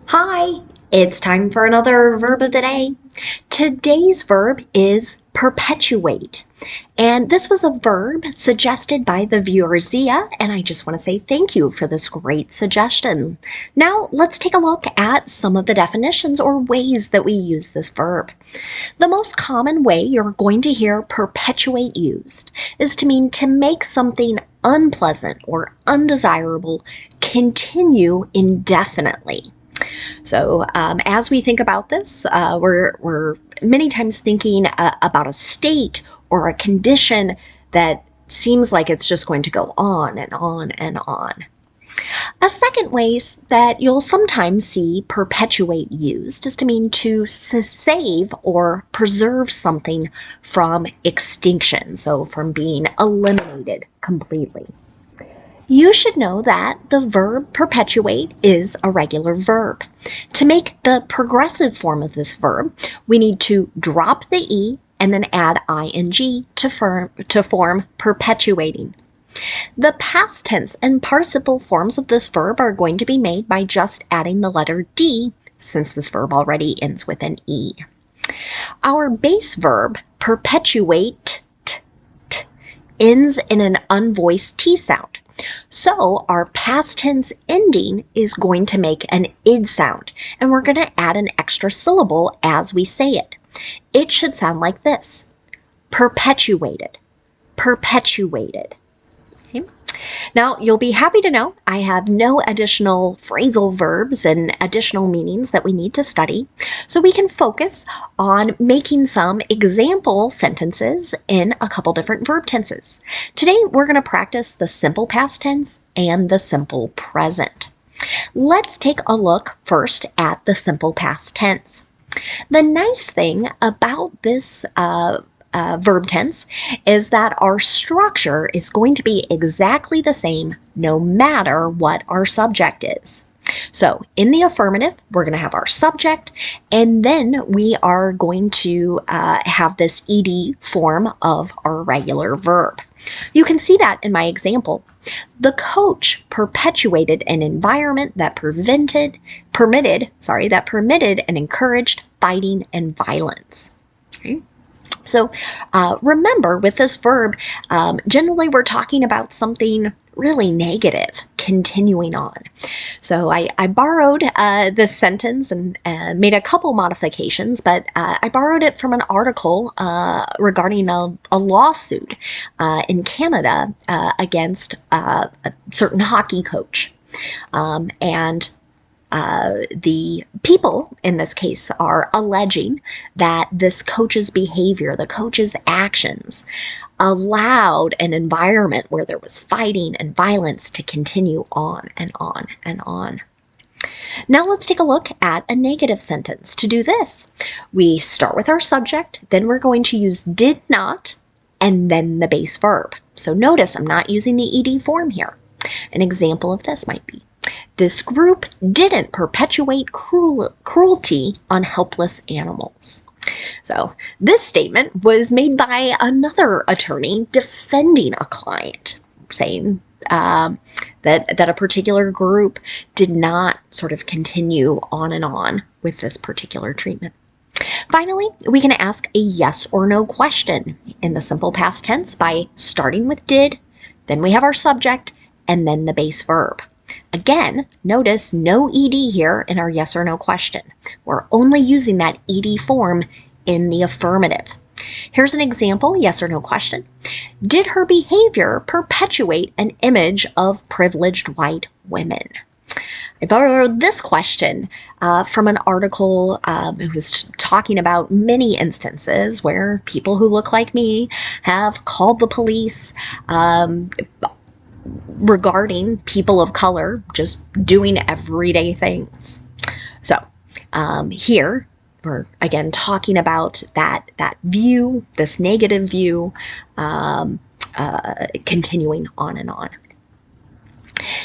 Hi, it's time for another verb of the day. Today's verb is perpetuate. And this was a verb suggested by the viewer Zia, and I just want to say thank you for this great suggestion. Now, let's take a look at some of the definitions or ways that we use this verb. The most common way you're going to hear perpetuate used is to mean to make something unpleasant or undesirable continue indefinitely. So as we think about this, we're many times thinking about a state or a condition that seems like it's just going to go on and on and on. A second way that you'll sometimes see perpetuate used is to mean to save or preserve something from extinction, so from being eliminated completely. You should know that the verb perpetuate is a regular verb. To make the progressive form of this verb, we need to drop the E and then add ing to form perpetuating. The past tense and participle forms of this verb are going to be made by just adding the letter D, since this verb already ends with an E. Our base verb, perpetuate, ends in an unvoiced T sound. So our past tense ending is going to make an id sound, and we're going to add an extra syllable as we say it. It should sound like this: perpetuated, perpetuated. Okay. Now, you'll be happy to know I have no additional phrasal verbs and additional meanings that we need to study, so we can focus on making some example sentences in a couple different verb tenses. Today, we're going to practice the simple past tense and the simple present. Let's take a look first at the simple past tense. The nice thing about this verb tense is that our structure is going to be exactly the same no matter what our subject is. So in the affirmative, we're going to have our subject, and then we are going to have this ed form of our regular verb. You can see that in my example. The coach perpetuated an environment that permitted and encouraged fighting and violence. Okay. So remember, with this verb, generally we're talking about something really negative, continuing on. So I borrowed this sentence and made a couple modifications, but I borrowed it from an article regarding a lawsuit in Canada against a certain hockey coach. And the people in this case are alleging that this coach's behavior, the coach's actions, allowed an environment where there was fighting and violence to continue on and on and on. Now let's take a look at a negative sentence. To do this, we start with our subject, then we're going to use did not, and then the base verb. So notice I'm not using the ed form here. An example of this might be: this group didn't perpetuate cruelty on helpless animals. So this statement was made by another attorney defending a client, saying that a particular group did not sort of continue on and on with this particular treatment. Finally, we can ask a yes or no question in the simple past tense by starting with did, then we have our subject, and then the base verb. Again, notice no ed here in our yes or no question. We're only using that ed form in the affirmative. Here's an example, yes or no question. Did her behavior perpetuate an image of privileged white women? I borrowed this question from an article it was talking about many instances where people who look like me have called the police regarding people of color just doing everyday things. So here we're again talking about that view, this negative view, continuing on and on.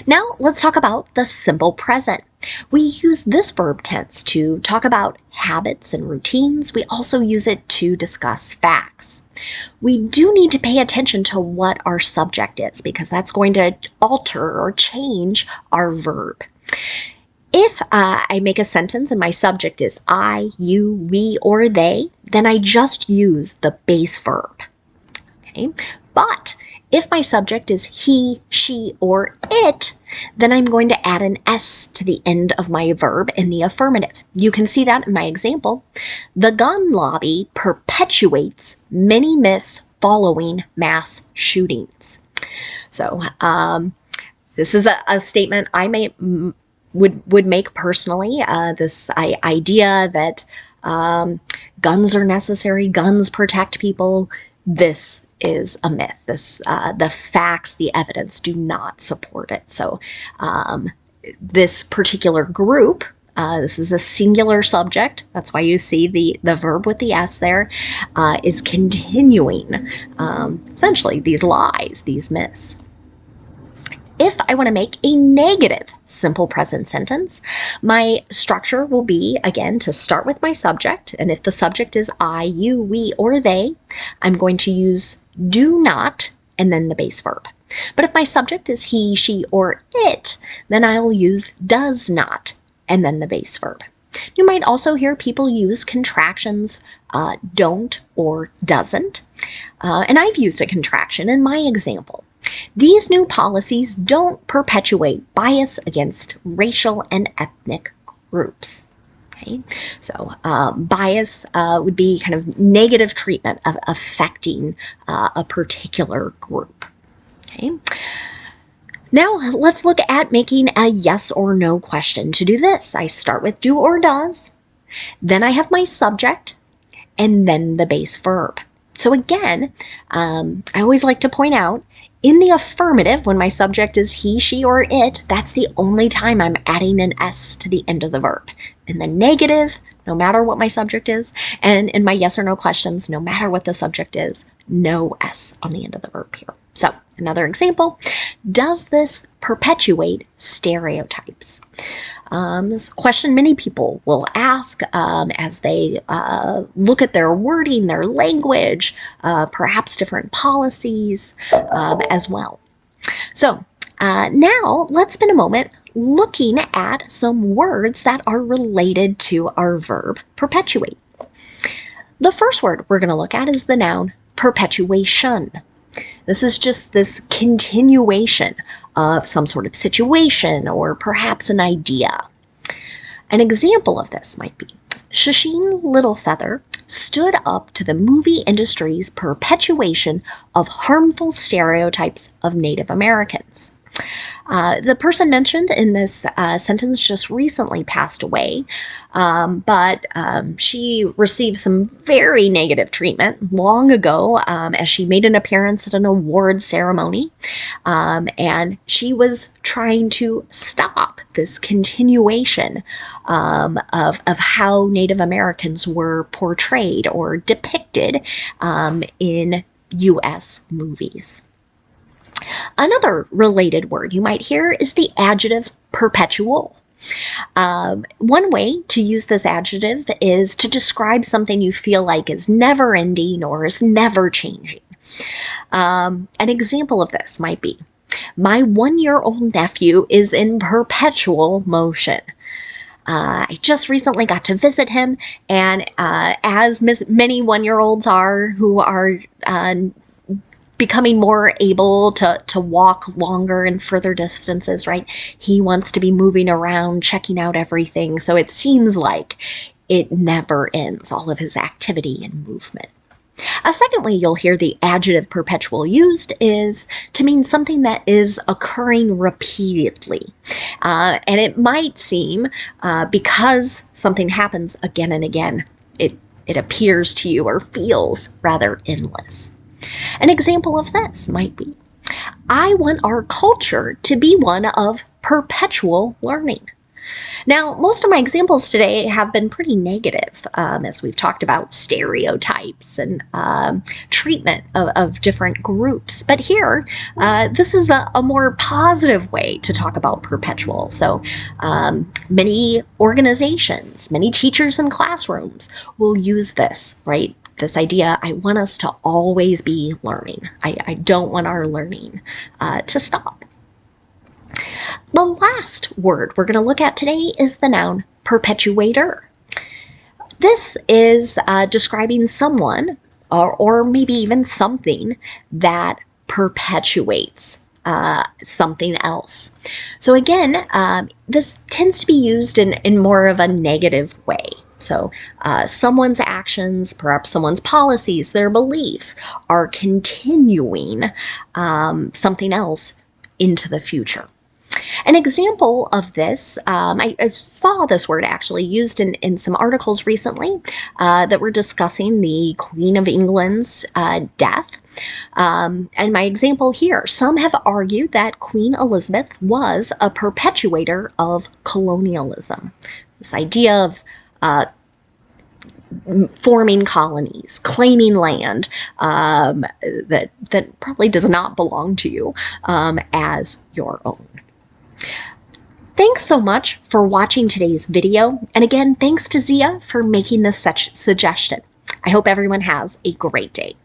Now let's talk about the simple present. We use this verb tense to talk about habits and routines. We also use it to discuss facts. We do need to pay attention to what our subject is, because that's going to alter or change our verb. If I make a sentence and my subject is I, you, we, or they, then I just use the base verb. Okay? But if my subject is he, she, or it, then I'm going to add an S to the end of my verb in the affirmative. You can see that in my example. The gun lobby perpetuates many myths following mass shootings. So this is a statement I would make personally. This idea that guns are necessary, guns protect people. This is a myth. The facts, the evidence do not support it. So this particular group, this is a singular subject. That's why you see the verb with the S there, is continuing essentially these lies, these myths. If I want to make a negative simple present sentence, my structure will be, again, to start with my subject. And if the subject is I, you, we, or they, I'm going to use do not and then the base verb. But if my subject is he, she, or it, then I'll use does not and then the base verb. You might also hear people use contractions, don't or doesn't. And I've used a contraction in my example. These new policies don't perpetuate bias against racial and ethnic groups. Okay? So bias would be kind of negative treatment of affecting a particular group. Okay? Now let's look at making a yes or no question. To do this, I start with do or does, then I have my subject, and then the base verb. So again, I always like to point out, in the affirmative, when my subject is he, she, or it, that's the only time I'm adding an S to the end of the verb. In the negative, no matter what my subject is, and in my yes or no questions, no matter what the subject is, no S on the end of the verb here. So another example, does this perpetuate stereotypes? This is a question many people will ask as they look at their wording, their language, perhaps different policies as well. So now let's spend a moment looking at some words that are related to our verb perpetuate. The first word we're going to look at is the noun perpetuation. This is just this continuation of some sort of situation or perhaps an idea. An example of this might be, Shasheen Littlefeather stood up to the movie industry's perpetuation of harmful stereotypes of Native Americans. The person mentioned in this sentence just recently passed away, but she received some very negative treatment long ago as she made an appearance at an award ceremony, and she was trying to stop this continuation of how Native Americans were portrayed or depicted in U.S. movies. Another related word you might hear is the adjective perpetual. One way to use this adjective is to describe something you feel like is never ending or is never changing. An example of this might be, my 1-year-old nephew is in perpetual motion. I just recently got to visit him, and as many 1-year-olds are who are becoming more able to walk longer and further distances, right? He wants to be moving around, checking out everything. So it seems like it never ends, all of his activity and movement. A second way you'll hear the adjective perpetual used is to mean something that is occurring repeatedly. And it might seem, because something happens again and again, it appears to you or feels rather endless. An example of this might be, I want our culture to be one of perpetual learning. Now, most of my examples today have been pretty negative, as we've talked about stereotypes and treatment of different groups. But here, this is a more positive way to talk about perpetual. So many organizations, many teachers in classrooms will use this, right? This idea, I want us to always be learning. I don't want our learning to stop. The last word we're going to look at today is the noun perpetuator. This is describing someone or maybe even something that perpetuates something else. So again, this tends to be used in more of a negative way. So someone's actions, perhaps someone's policies, their beliefs are continuing something else into the future. An example of this, I saw this word actually used in some articles recently that were discussing the Queen of England's death. And my example here, some have argued that Queen Elizabeth was a perpetuator of colonialism. This idea of forming colonies, claiming land that probably does not belong to you as your own. Thanks so much for watching today's video. And again, thanks to Zia for making this suggestion. I hope everyone has a great day.